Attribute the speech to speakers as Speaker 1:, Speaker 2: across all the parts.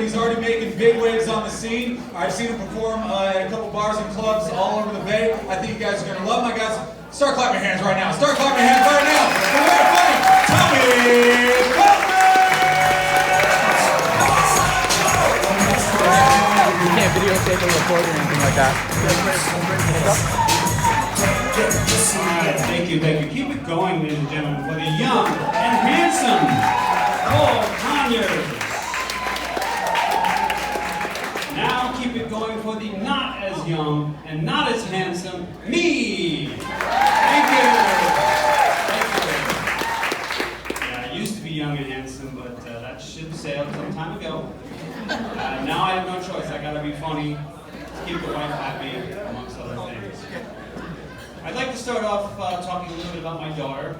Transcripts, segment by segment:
Speaker 1: he's already making big waves on the scene. I've seen him perform at a couple bars and clubs all over the Bay. I think you guys are going to love him. My guys, start clapping your hands right now. Start clapping your hands right now. For very funny, Feldman!
Speaker 2: You can't videotape or record or anything like that.
Speaker 3: Alright, thank you. Keep it going, ladies and gentlemen, for the young and handsome Paul Conyers. Now keep it going for the not as young and not as handsome me. Thank you. Yeah, I used to be young and handsome, but that ship sailed some time ago. Now I have no choice. I gotta be funny, keep the wife happy, amongst other things. I'd like to start off talking a little bit about my daughter.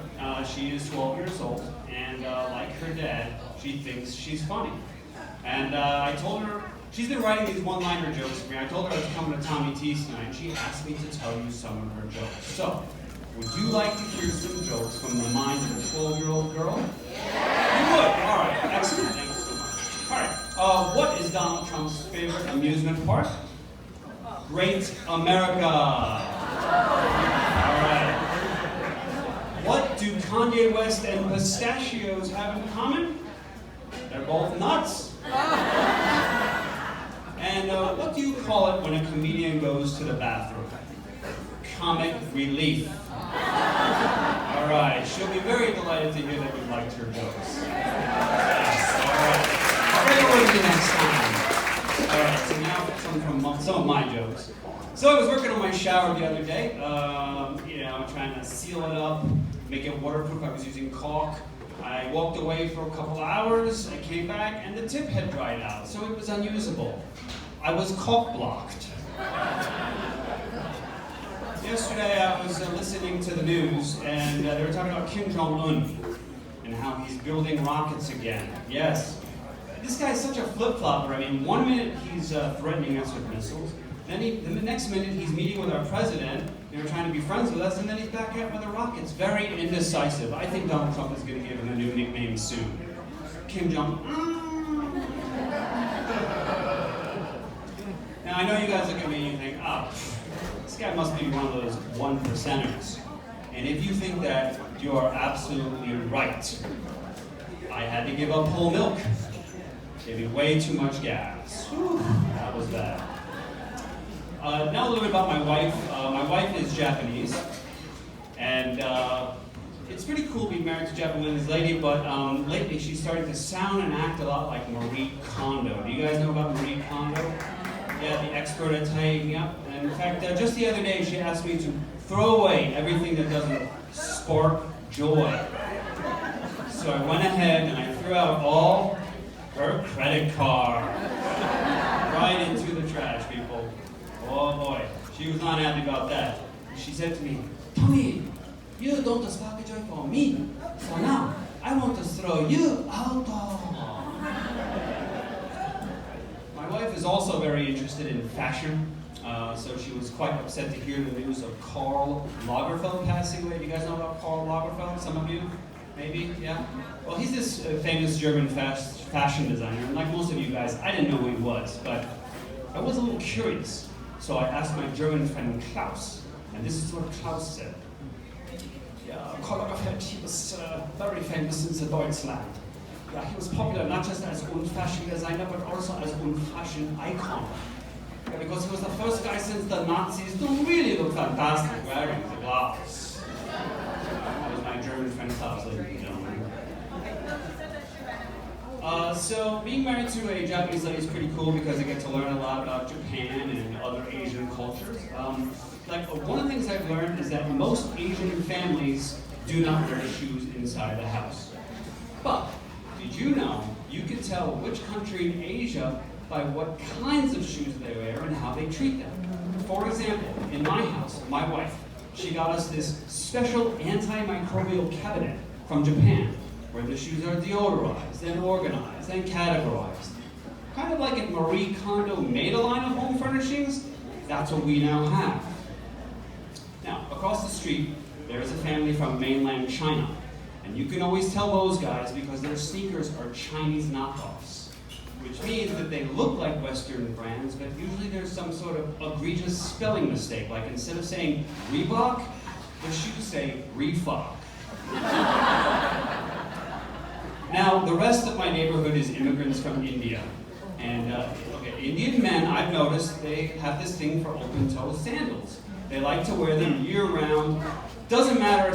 Speaker 3: She is 12 years old, and like her dad, she thinks she's funny. And I told her, she's been writing these one-liner jokes for me. I told her I was coming to Tommy T's tonight, and she asked me to tell you some of her jokes. So, would you like to hear some jokes from the mind of a 12-year-old girl? Yeah. You would? All right, excellent. Thank you so much. All right, what is Donald Trump's favorite amusement park? Great America. All right. What do Kanye West and pistachios have in common? They're both nuts. And what do you call it when a comedian goes to the bathroom? Comic relief. All right. She'll be very delighted to hear that we liked her jokes. Yes. All right. I'll bring it with you next time. All right. So now some of my jokes. So I was working on my shower the other day, trying to seal it up, make it waterproof. I was using caulk. I walked away for a couple hours, I came back, and the tip had dried out, so it was unusable. I was caulk blocked. Yesterday I was listening to the news, and they were talking about Kim Jong-un, and how he's building rockets again. Yes. This guy's such a flip-flopper. I mean, one minute he's threatening us with missiles, then the next minute he's meeting with our president, trying to be friends with us, and then he's back at with the rockets. Very indecisive. I think Donald Trump is going to give him a new nickname soon. Kim Jong-un. Now, I know you guys look at me and you think, oh, this guy must be one of those 1%ers. And if you think that, you are absolutely right. I had to give up whole milk. Gave me way too much gas. Whew, that was bad. Now a little bit about my wife. My wife is Japanese, and it's pretty cool being married to a Japanese lady, but lately she's starting to sound and act a lot like Marie Kondo. Do you guys know about Marie Kondo? Yeah, the expert at tying up. And in fact, just the other day she asked me to throw away everything that doesn't spark joy. So I went ahead and I threw out all her credit card. Right into the trash, people. Oh boy, she was not happy about that. She said to me, Tommy, you don't spark joy for me, so now I want to throw you out. My wife is also very interested in fashion, so she was quite upset to hear the news of Karl Lagerfeld passing away. Do you guys know about Karl Lagerfeld? Some of you? Maybe? Yeah? Well, he's this famous German fashion designer, and like most of you guys, I didn't know who he was, but I was a little curious. So I asked my German friend Klaus, and this is what Klaus said. Yeah, Karl Lagerfeld, he was very famous in Deutschland. Yeah, he was popular not just as an fashion designer, but also as a fashion icon. Yeah, because he was the first guy since the Nazis to really look fantastic wearing the gloves. That was my German friend Klaus, ladies and gentlemen. So being married to a Japanese lady is pretty cool because I get to learn a lot about Japan and other Asian cultures. One of the things I've learned is that most Asian families do not wear shoes inside the house. But did you know you can tell which country in Asia by what kinds of shoes they wear and how they treat them? For example, in my house, my wife, she got us this special antimicrobial cabinet from Japan, where the shoes are deodorized and organized and categorized. Kind of like if Marie Kondo made a line of home furnishings, that's what we now have. Now, across the street, there's a family from mainland China, and you can always tell those guys because their sneakers are Chinese knockoffs. which means that they look like Western brands, but usually there's some sort of egregious spelling mistake. Like instead of saying Reebok, the shoes say Reebok. Now, the rest of my neighborhood is immigrants from India. And Indian men, I've noticed, they have this thing for open-toe sandals. They like to wear them year-round. Doesn't matter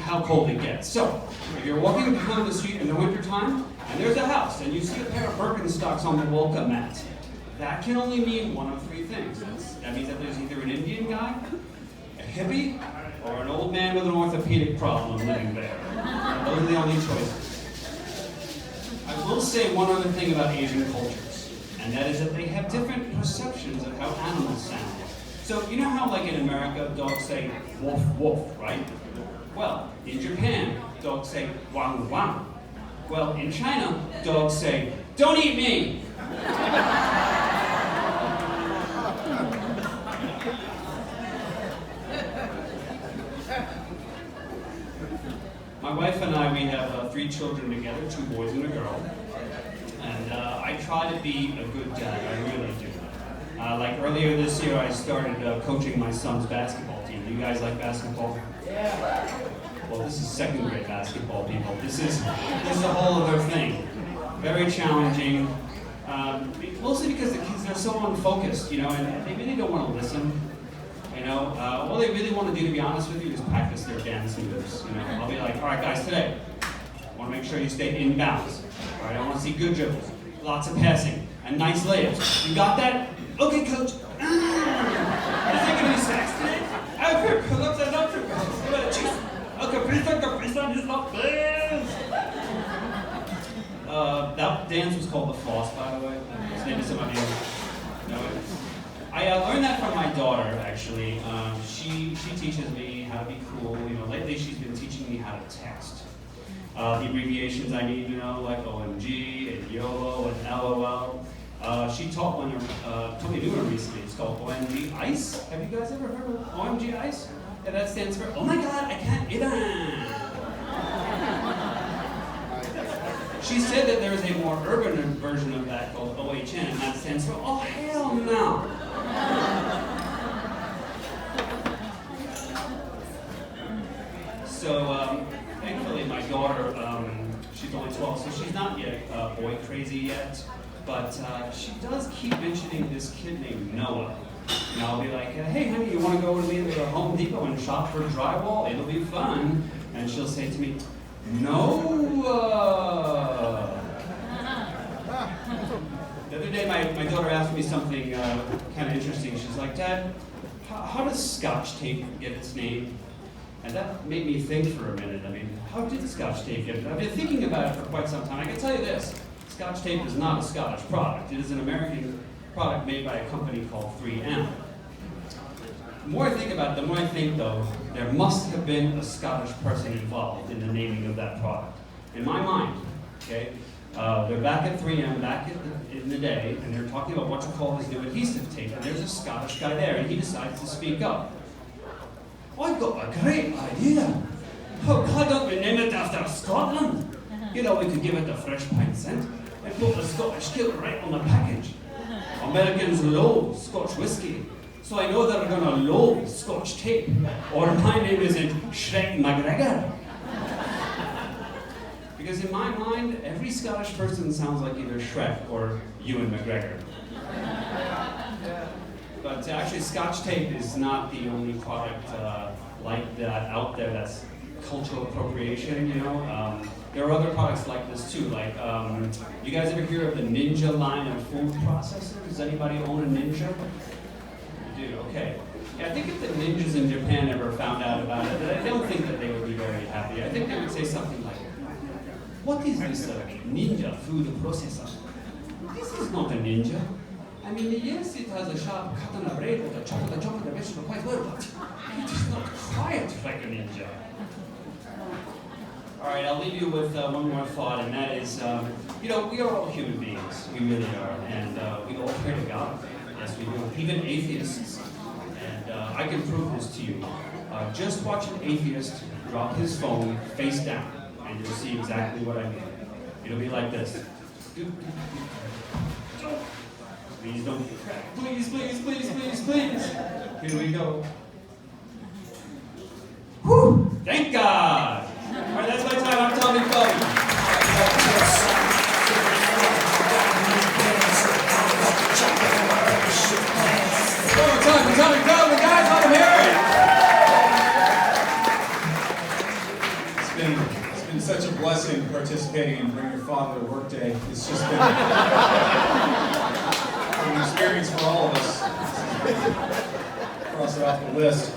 Speaker 3: how cold it gets. So, if you're walking down the street in the wintertime, and there's a house, and you see a pair of Birkenstocks on the welcome mat, that can only mean one of three things. That means that there's either an Indian guy, a hippie, or an old man with an orthopedic problem living there. Those are the only choices. I will say one other thing about Asian cultures, and that is that they have different perceptions of how animals sound. So, you know how, like in America, dogs say woof woof, right? Well, in Japan, dogs say wang wang. Well, in China, dogs say, don't eat me! My wife and I, we have 3 children together, 2 boys and a girl. And I try to be a good dad, I really do. Like earlier this year, I started coaching my son's basketball team. Do you guys like basketball? Yeah. Well, this is 2nd grade basketball, people. This is a whole other thing. Very challenging. Mostly because the kids, they're so unfocused, you know, and they really don't want to listen. You know, all they really want to do, to be honest with you, is practice their dance moves. You know, I'll be like, all right, guys, today, I want to make sure you stay in bounds. All right, I want to see good dribbles, lots of passing, and nice layups. You got that? Okay, coach. Is there going to be sex today? I have pull-ups and not pull-ups. Okay, is not dance. That dance was called the floss, by the way. Maybe some of you know it. I learned that from my daughter, actually. She teaches me how to be cool. You know, lately she's been teaching me how to text. The abbreviations I need, you know, like OMG and YOLO and LOL. She taught me a new one recently. It's called OMG Ice. Have you guys ever heard of OMG Ice? Yeah, that stands for, oh my God, I can't even. She said that there is a more urban version of that called OHN, and that stands for, oh hell no. So, thankfully my daughter, she's only 12, so she's not yet boy crazy yet, but she does keep mentioning this kid named Noah. And I'll be like, hey honey, you want to go with me to Home Depot and shop for drywall? It'll be fun. And she'll say to me, Noah. The other day my daughter asked me something kind of interesting. She's like, Dad, how does Scotch tape get its name? And that made me think for a minute. I mean, how did Scotch tape get it? I've been thinking about it for quite some time. I can tell you this, Scotch tape is not a Scottish product. It is an American product made by a company called 3M. The more I think about it, the more I think, though, there must have been a Scottish person involved in the naming of that product. In my mind, okay, they're back at 3M, back in the day, and they're talking about what to call this new adhesive tape, and there's a Scottish guy there, and he decides to speak up. I've got a great idea. Oh, why don't we name it after Scotland? You know, we could give it the fresh pint scent and put the Scottish kilt right on the package. Americans loathe Scotch whiskey, so I know they're gonna loathe Scotch tape, or my name isn't Shrek McGregor. Because in my mind, every Scottish person sounds like either Shrek or Ewan McGregor. But actually, Scotch tape is not the only product like that out there that's cultural appropriation, you know? There are other products like this too, like, you guys ever hear of the Ninja line of food processors? Does anybody own a Ninja? You do, okay. Yeah, I think if the ninjas in Japan ever found out about it, I don't think that they would be very happy. I think they would say something like, what is this Ninja food processor? This is not a Ninja. I mean, yes, it has a sharp cut on a blade with a chocolate and vegetable quite well, but it is not quite like a Ninja. All right, I'll leave you with one more thought, and that is, you know, we are all human beings. We really are, and we all pray to God. Yes, we do. Even atheists. And I can prove this to you. Just watch an atheist drop his phone face down, and you'll see exactly what I mean. It'll be like this. Please don't get cracked. Please, please, please, please, please. Here we go. Whew! Thank God! Alright, that's my time. I'm Tommy Feldman.
Speaker 1: One more time for Tommy Feldman, guys, let him hear it! It's been such a blessing participating in Bring Your Father to Work Day. It's just been an experience for all of us. Cross it off the list.